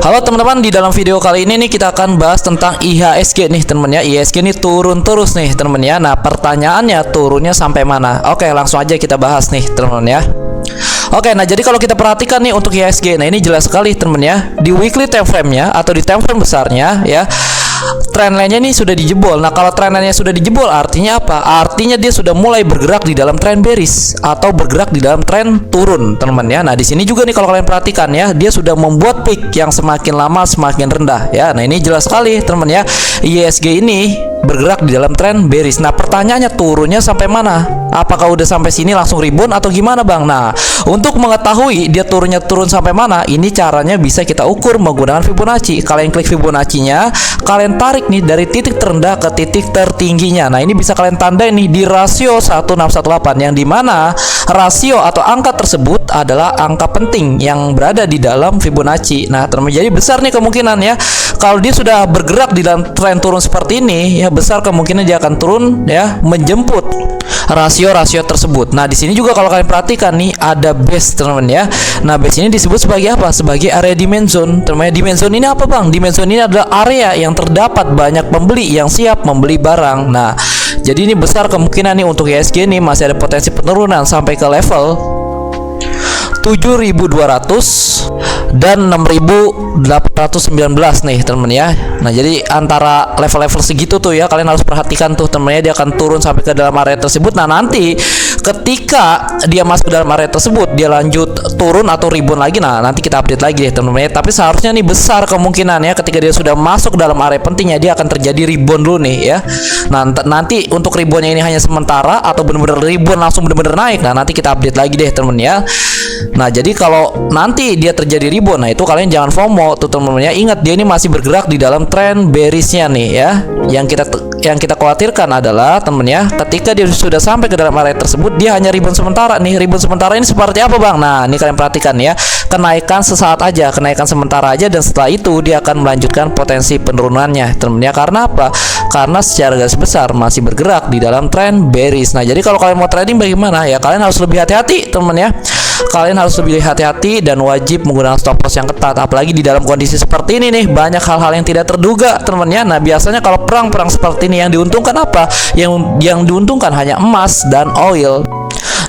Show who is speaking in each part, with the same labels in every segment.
Speaker 1: Halo teman-teman, di dalam video kali ini nih kita akan bahas tentang IHSG nih teman-teman ya. IHSG nih turun terus nih teman-teman ya. Nah, pertanyaannya turunnya sampai mana? Oke, langsung aja kita bahas nih teman-teman ya. Oke, nah jadi kalau kita perhatikan nih untuk IHSG, nah ini jelas sekali teman-teman ya. Di weekly time frame-nya atau di time frame besarnya ya, trendline-nya nih sudah dijebol. Nah, kalau trendline-nya sudah dijebol artinya apa? Artinya dia sudah mulai bergerak di dalam tren bearish atau bergerak di dalam tren turun, teman-teman ya. Nah, di sini juga nih kalau kalian perhatikan ya, dia sudah membuat peak yang semakin lama semakin rendah ya. Nah, ini jelas sekali, teman-teman ya. IHSG ini bergerak di dalam tren bearish. Nah, pertanyaannya turunnya sampai mana? Apakah udah sampai sini langsung rebound atau gimana, Bang? Nah, untuk mengetahui dia turun sampai mana, ini caranya bisa kita ukur menggunakan Fibonacci. Kalian klik Fibonacci-nya, kalian tarik nih dari titik terendah ke titik tertingginya. Nah, ini bisa kalian tandai nih di rasio 1618 yang dimana rasio atau angka tersebut adalah angka penting yang berada di dalam Fibonacci. Nah, jadi besar nih kemungkinan ya, kalau dia sudah bergerak di dalam tren turun seperti ini ya, besar kemungkinan dia akan turun ya, menjemput rasio-rasio tersebut. Nah, di sini juga kalau kalian perhatikan nih ada base, teman-teman ya. Nah, base ini disebut sebagai apa? Sebagai area demand zone. Teman-teman, demand zone ini apa, Bang? Demand zone ini adalah area yang terdapat banyak pembeli yang siap membeli barang. Nah, jadi ini besar kemungkinan nih untuk IHSG nih masih ada potensi penurunan sampai ke level 7.200 dan 6.819 nih teman-teman ya. Nah, jadi antara level-level segitu tuh ya, kalian harus perhatikan tuh teman-teman ya, dia akan turun sampai ke dalam area tersebut. Nah, nanti ketika dia masuk ke dalam area tersebut, dia lanjut turun atau rebound lagi. Nah, nanti kita update lagi deh teman-teman ya. Tapi seharusnya nih besar kemungkinannya ketika dia sudah masuk ke dalam area pentingnya, dia akan terjadi rebound dulu nih ya. Nah, nanti untuk reboundnya ini hanya sementara atau benar-benar rebound langsung benar-benar naik. Nah, nanti kita update lagi deh teman-teman ya. Nah, jadi kalau nanti dia terjadi rebound, nah itu kalian jangan FOMO tuh teman-teman ya. Ingat, dia ini masih bergerak di dalam tren bearish-nya nih ya. Yang kita khawatirkan adalah teman ya, ketika dia sudah sampai ke dalam area tersebut, dia hanya rebound sementara nih. Rebound sementara ini seperti apa, Bang? Nah, ini kalian perhatikan ya. Kenaikan sesaat aja, kenaikan sementara aja, dan setelah itu dia akan melanjutkan potensi penurunannya teman ya. Karena apa? Karena secara garis besar masih bergerak di dalam tren bearish. Nah, jadi kalau kalian mau trading bagaimana ya, kalian harus lebih hati-hati teman ya. Kalian harus lebih hati-hati dan wajib menggunakan stop loss yang ketat. Apalagi di dalam kondisi seperti ini nih, banyak hal-hal yang tidak terduga teman ya. Nah, biasanya kalau perang-perang seperti ini yang diuntungkan apa? Yang diuntungkan hanya emas dan oil.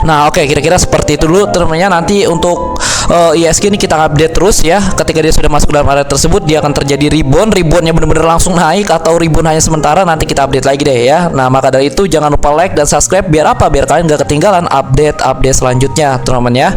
Speaker 1: Nah, oke, kira-kira seperti itu dulu teman-teman. Nanti untuk IHSG ini kita update terus ya. Ketika dia sudah masuk dalam area tersebut, dia akan terjadi reboundnya benar-benar langsung naik atau rebound hanya sementara. Nanti kita update lagi deh ya. Nah, maka dari itu jangan lupa like dan subscribe biar apa? Biar kalian gak ketinggalan update selanjutnya teman-teman ya.